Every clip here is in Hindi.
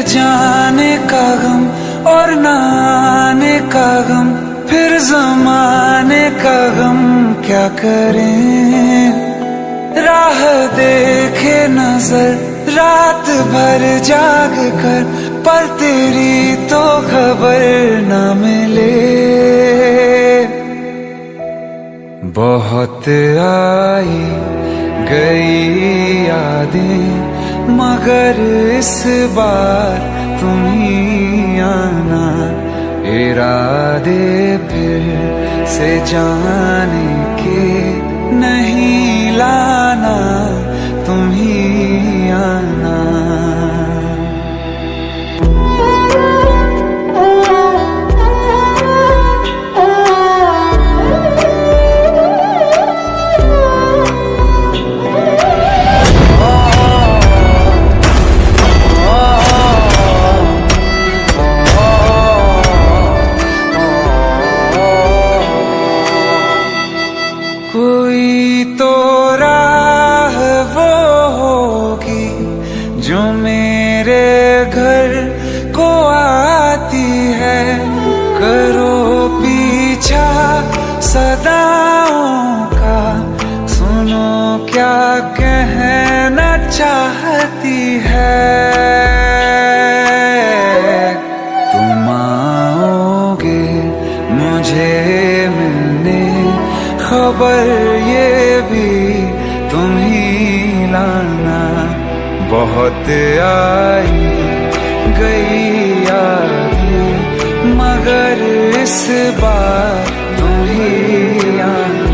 जाने का गम और ना आने का गम, फिर जमाने का गम क्या करें। राह देखे नजर रात भर जाग कर, पर तेरी तो खबर न मिले। बहुत आई गई यादें, मगर इस बार तुम ही आना। इरादे फिर से जाने के नहीं लाना, तुम ही आना। कोई तो राह वो होगी जो मेरे घर को आती है। करो पीछा सदाओं का, सुनो क्या कहना चाहती है। तुम आओगे मुझे मिलने, खबर ये भी तुम ही लाना। बहुत आई गई यादें, मगर इस बार तुम ही आना।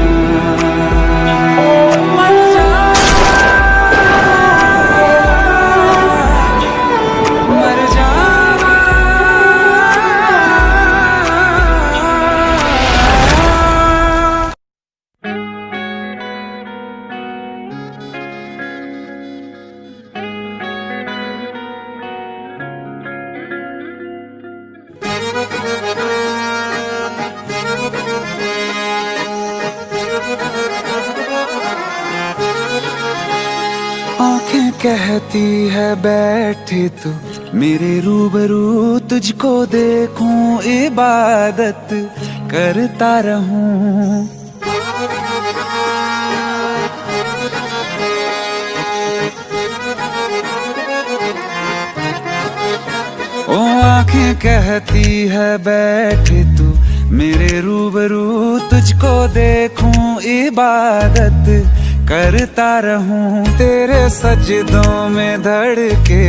आँखें कहती है बैठे तू मेरे रूबरू, तुझको देखूं इबादत करता रहूं। ओ आँखें कहती है बैठे तू मेरे रूबरू, तुझको देखूं इबादत करता रहूं। तेरे सजदों में धड़के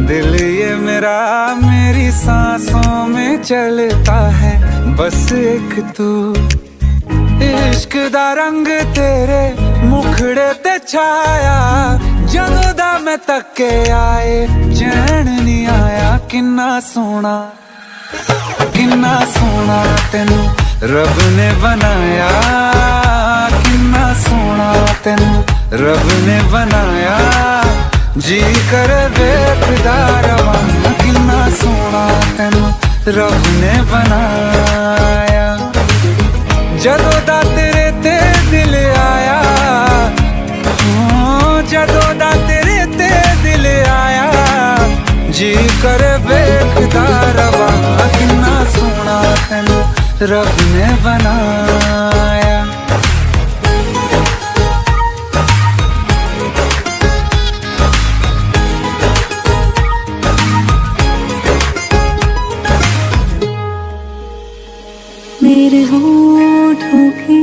दिल ये मेरा, मेरी सांसों में चलता है बस एक तू। इश्क दा रंग तेरे मुखड़े ते छाया, जदों दा मैं तके आए चैन नहीं आया। किन्ना सोना तेनू रब ने बनाया, किन्ना सोना तेनू रब ने बनाया। जी कर वेखदा रवां, किन्ना सोना तेनू रब ने बनाया। जदों दा तेरे ते दिल आया, जदों दा तेरे ते दिल आया। जी कर वेखदा रवां, किन्ना सोना तेनू रब ने बनाया। मेरे होठों की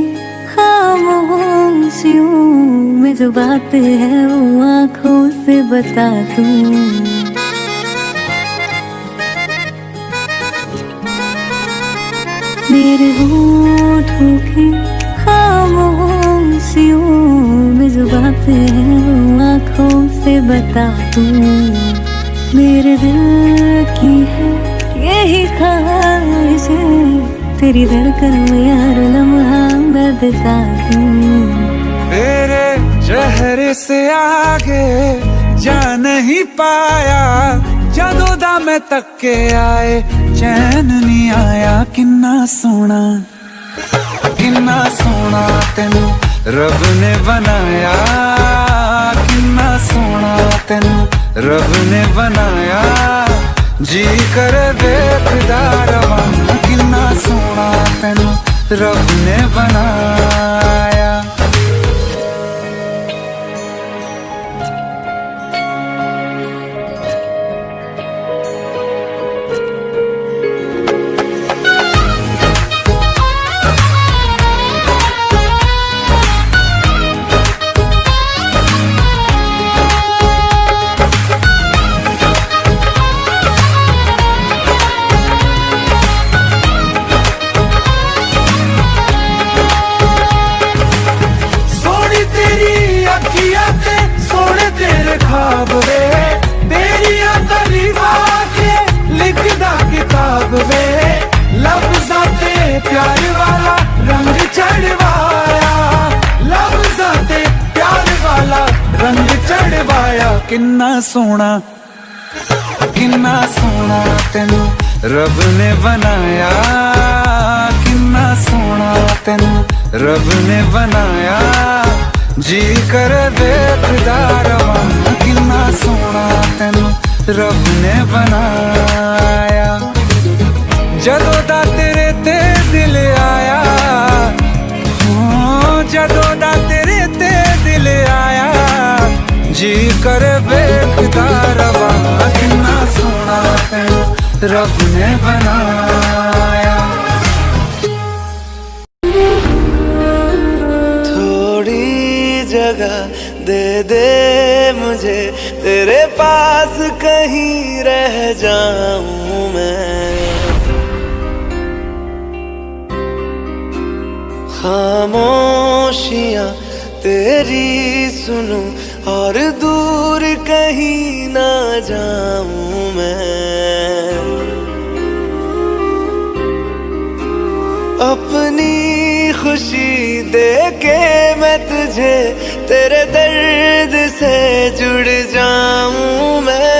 खामोशियों में जो बात है वो आँखों से बता दूं। मेरे होठों की खामोशियों में जो बात है वो आँखों से बता दूं। मेरे दिल की है यही ख्वाहिश, तेरी धड़कन में यार लम्हा मैं बिता दूं। तेरे चेहरे से आगे जा नहीं पाया, जदों दा मैं तके आए चैन नहीं आया। किन्ना सोना तेनू रब ने बनाया, किन्ना सोना तेनू रब ने बनाया। जी करे वेखदा रवां किन्ना सोहना तैनू रब ने बनाया। सोने तेरे ख्वाब वे तेरिया तरीफा के लिखदा किताब वे लफ्ज़ां ते प्यार वाला रंग चढ़वाया, लफ्ज़ां ते प्यार वाला रंग चढ़वाया। किन्ना सोहना तैनू रब ने बनाया, किन्ना सोहना तैनू रब ने बनाया। जी करे वेखदा रवां किन्ना सोहना तैनू रब ने बनाया। जदों दा तेरे ते दिल आया, जदों दा तेरे ते दिल आया। जी करे वेखदा रवां किन्ना सोहना तैनू रब ने बनाया। जगह दे दे मुझे तेरे पास कहीं रह जाऊं मैं, खामोशियां तेरी सुनूं और दूर कहीं ना जाऊं मैं। अपनी खुशी दे के मैं तुझे तेरे दर्द से जुड़ जाऊं मैं।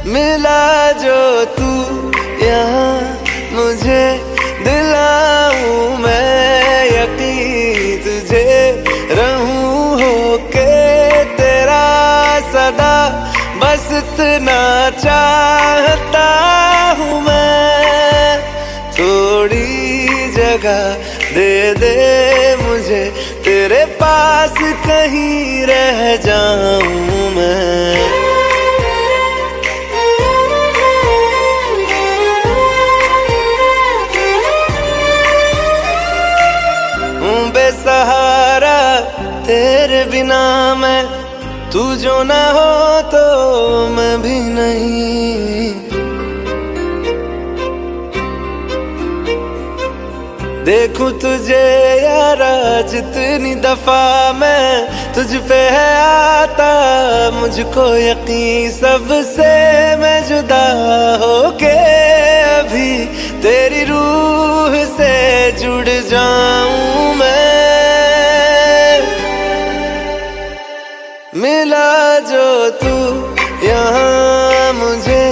मिला जो तू यहाँ मुझे दिलाऊं मैं यकीन तुझे रहूं होके तेरा सदा, बस इतना चाहता हूँ मैं। थोड़ी जगह दे दे मुझे तेरे पास कहीं रह जाऊं मैं। हूँ बेसहारा तेरे बिना मैं, तू जो ना हो तो मैं भी नहीं। देखूं तुझे यारा जितनी दफा मैं तुझ पे है आता, मुझको यकीन सबसे मैं जुदा होके अभी तेरी रूह से जुड़ जाऊं मैं। मिला जो तू यहाँ मुझे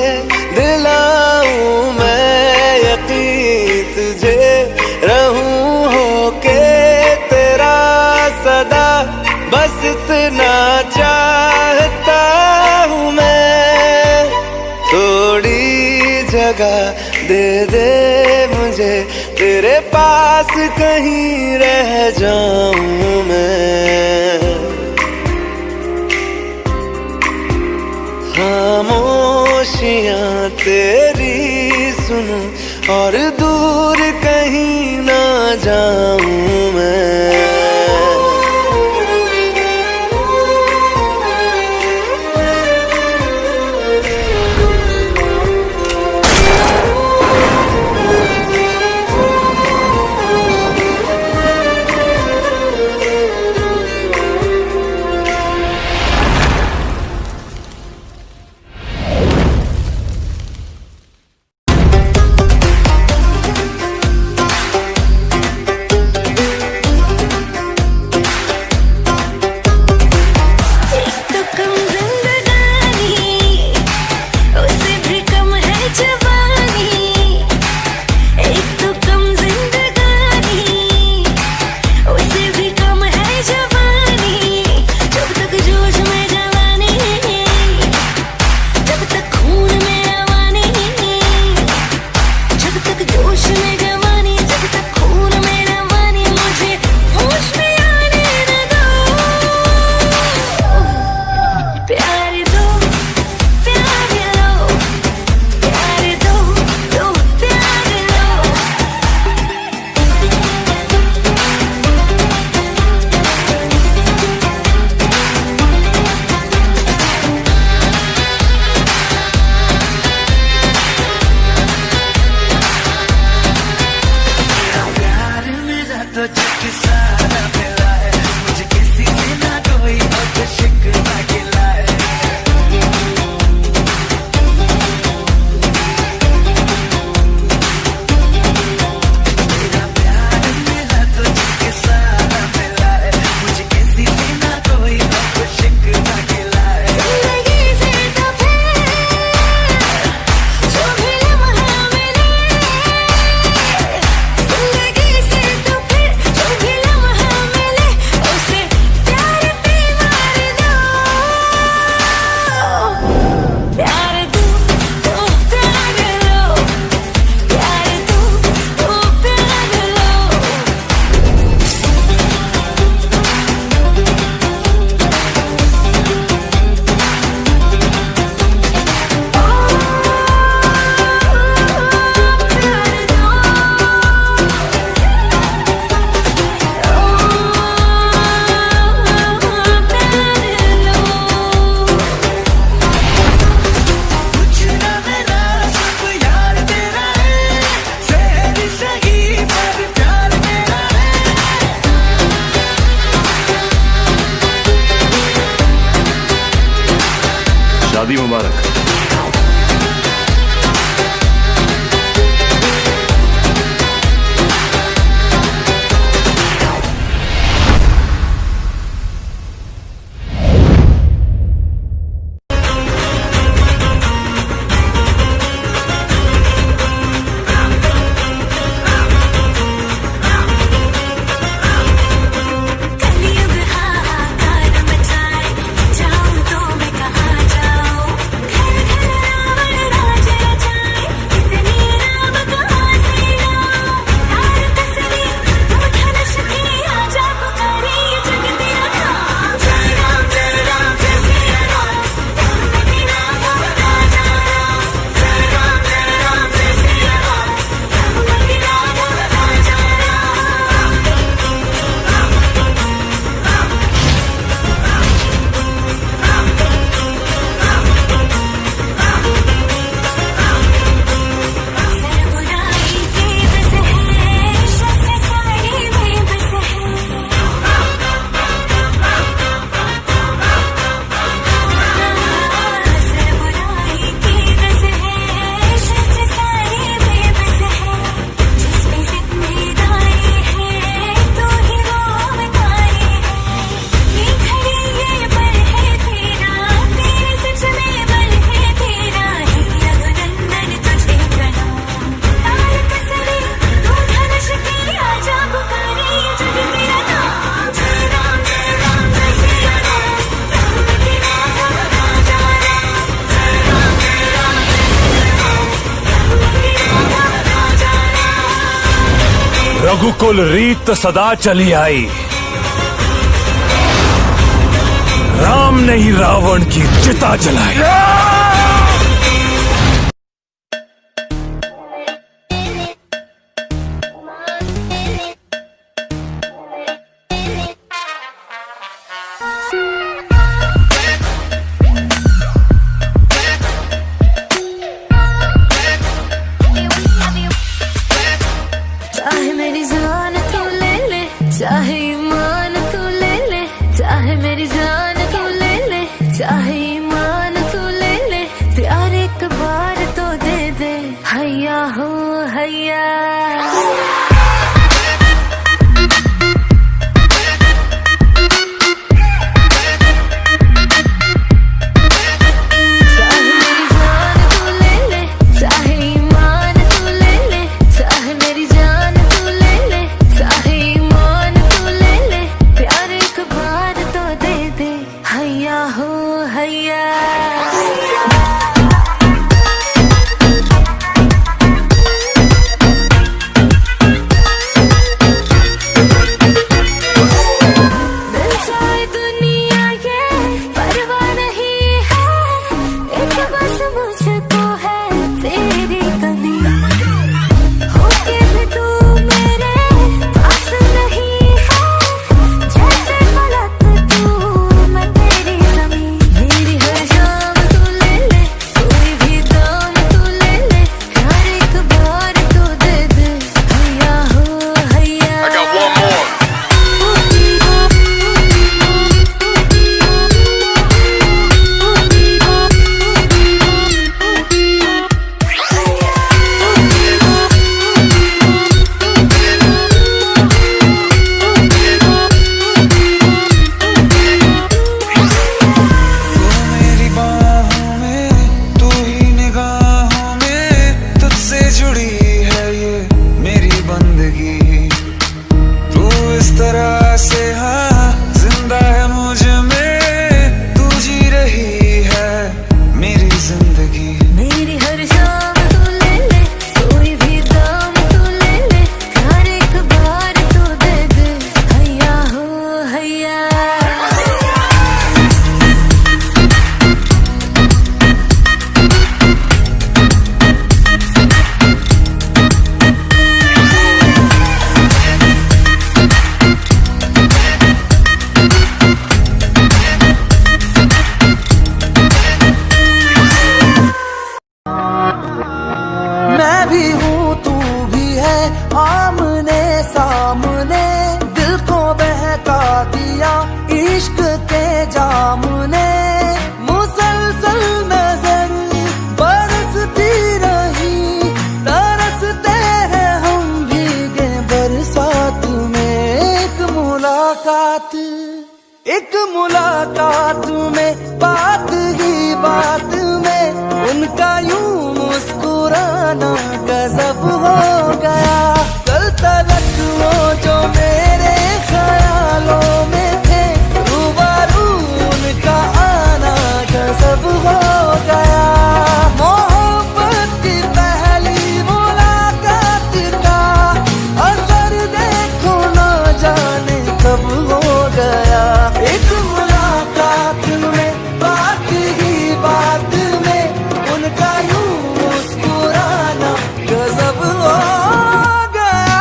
दिलाऊं मैं यकीन तुझे रहूं होके तेरा सदा, बस इतना चाहता हूँ मैं। थोड़ी जगह दे दे मुझे तेरे पास कहीं रह जाऊं मैं। खामोशियां तेरी सुनूं और दूर कहीं ना जाऊं मैं। शादी मुबारक। रघुकुल रीत सदा चली आई, राम ने ही रावण की चिता जलाई। चाहे मेरी जान तू ले ले, चाहे ईमान तू ले ले, चाहे मेरी जान तू ले ले, चाहे ईमान तू ले ले, प्यार एक बार तो दे दे, हैया हो हैया। इश्क के जाम ने मुसलसल में मुलाकात, एक मुलाकात में बात ही बात में उनका यूं मुस्कुराना गजब हो गया। कल तलक वो जो मेरे ख्यालों में थे, रूबरू उनका आना गजब हो गया। मोहब्बत की पहली मुलाकात का असर देखो ना जाने कब हो गया। एक मुलाकात में बात ही बात में उनका यूं मुस्कुराना गजब हो गया।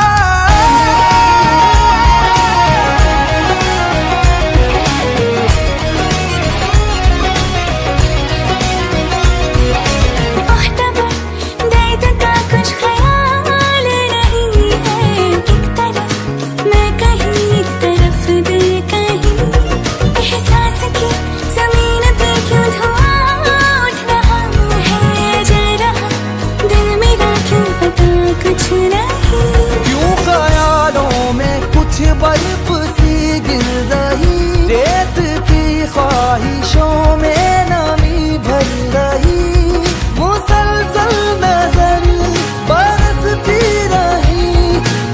मुख्तबर दर्द का कुछ ख्याल नहीं है, एक तरफ मैं कहीं एक तरफ दिल कहीं। एहसास की जमीन पे क्यों धुआं उठ रहा है, जल रहा दिल मेरा क्यों पता कुछ नहीं। क्यों ख्यालों में कुछ बर्फ सी गिर रही, रेत की ख्वाहिशों में नमी भर रही। मुसलसल नजर बरसती रही,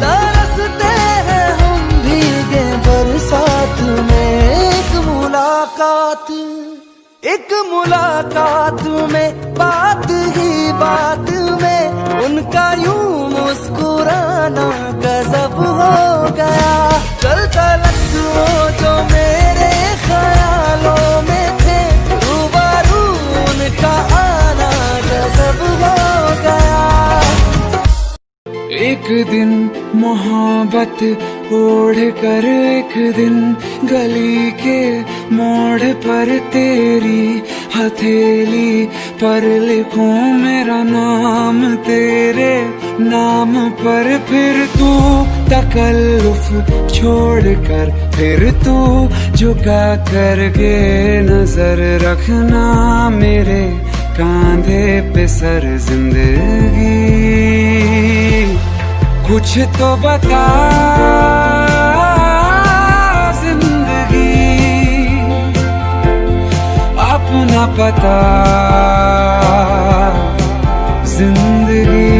तरसते हैं हम भीगे बरसात में। एक मुलाकात में बात ही बात में उनका यूं मुस्कुराना गजब हो गया। कल तलक वो जो मेरे ख्यालों में थे, रूबरू उनका आना गजब हो गया। एक दिन मोहब्बत ओढ़ कर एक दिन गली के मोड़ पर तेरी हथेली पर लिखूं मेरा नाम तेरे नाम पर। फिर तू तकल्लुफ छोड़ कर फिर तू झुका करके नजर रखना मेरे कांधे पे सर जिंदगी। कुछ तो बता जिंदगी, अपना पता जिंदगी।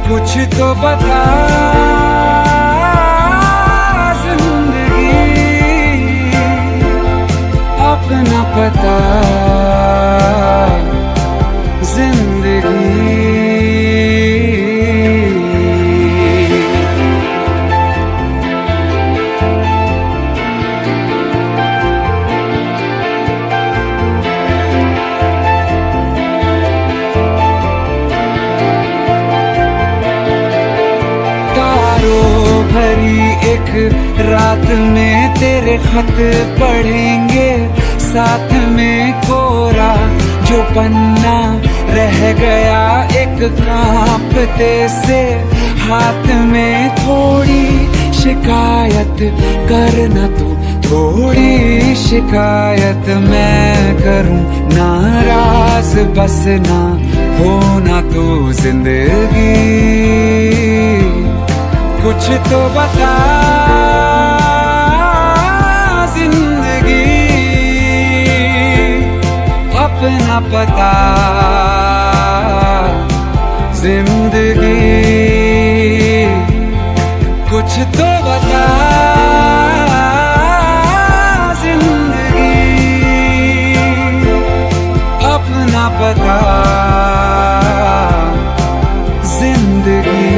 कुछ तो बता जिंदगी, अपना पता जिंदगी। भरी एक रात में तेरे खत पढ़ेंगे, साथ में कोरा जो पन्ना रह गया एक कांपते से हाथ में। थोड़ी शिकायत करना तू, थोड़ी शिकायत मैं करूं, नाराज बस ना होना तू जिंदगी। कुछ तो बता जिंदगी, अपना पता जिंदगी। कुछ तो बता जिंदगी, अपना पता जिंदगी।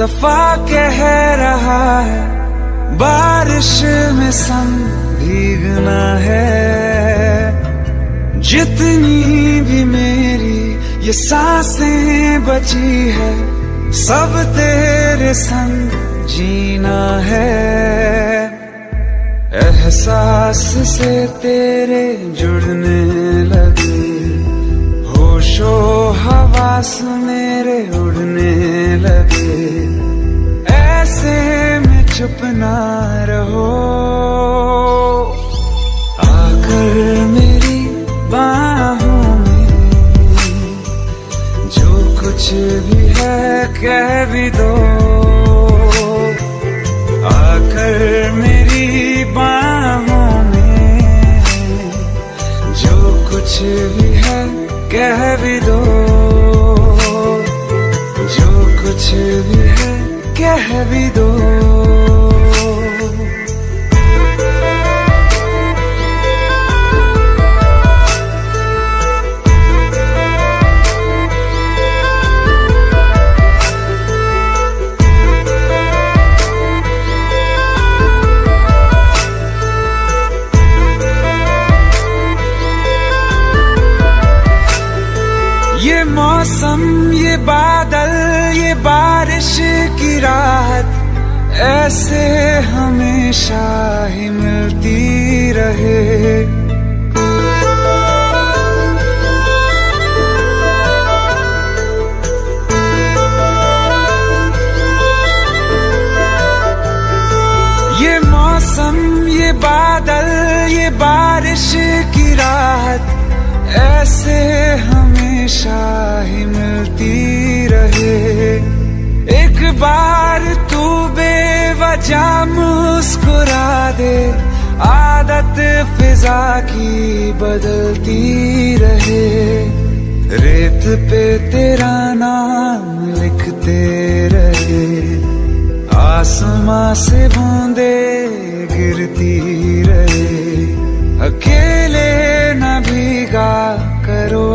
दफा कह रहा है, बारिश में संग भीगना है। जितनी भी मेरी ये सांसें बची है, सब तेरे संग जीना है। एहसास से तेरे जुड़ने लगे, होशो हवास मेरे उड़ने लगे। ऐसे में चुप ना रहो, आकर मेरी बाहों में जो कुछ भी है कह भी दो। आकर मेरी बाहों में जो कुछ भी है कह भी दो। जो कुछ भी है कह भी दो। ये मौसम, ये बादल, ये बारिश की राहत ऐसे हमेशा ही मिलती रहे। ये मौसम, ये बादल, ये बारिश की राहत ऐसे हमेशा ही मिलती रहे। एक बार तू बेवजह मुस्कुरा दे, आदत फिजा की बदलती रहे। रेत पे तेरा नाम लिखते रहे, आसमां से बूंदे गिरती रहे। अकेले न भीगा करो,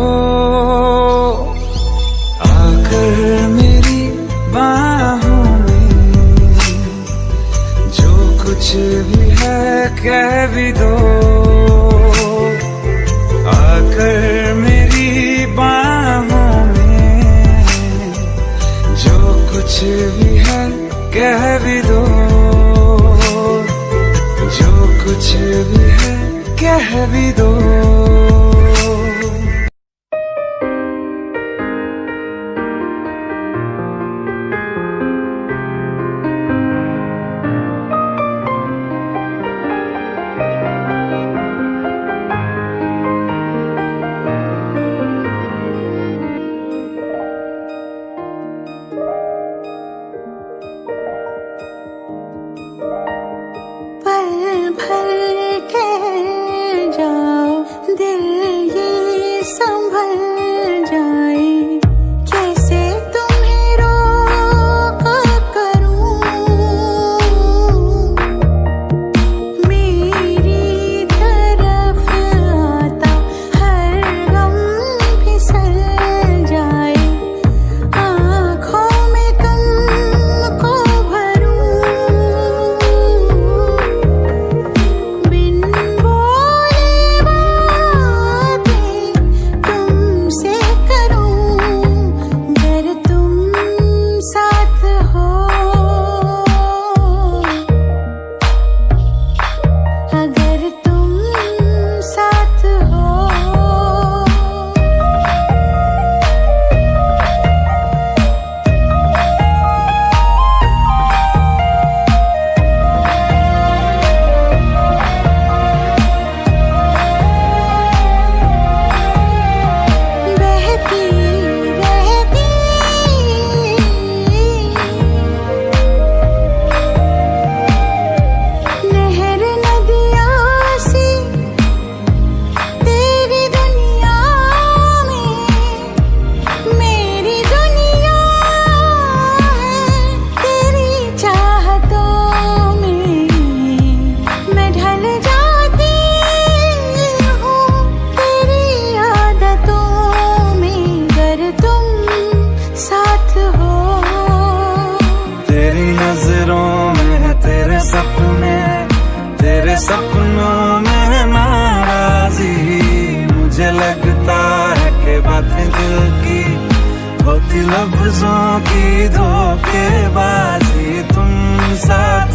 आकर मेरी बाहों में जो कुछ भी है कह भी दो। आकर मेरी बाहों में जो कुछ भी है कह भी दो। जो कुछ भी है कह भी दो। पल भर के जाओ दिल लफ्जों की धोखेबाजी तुम साथ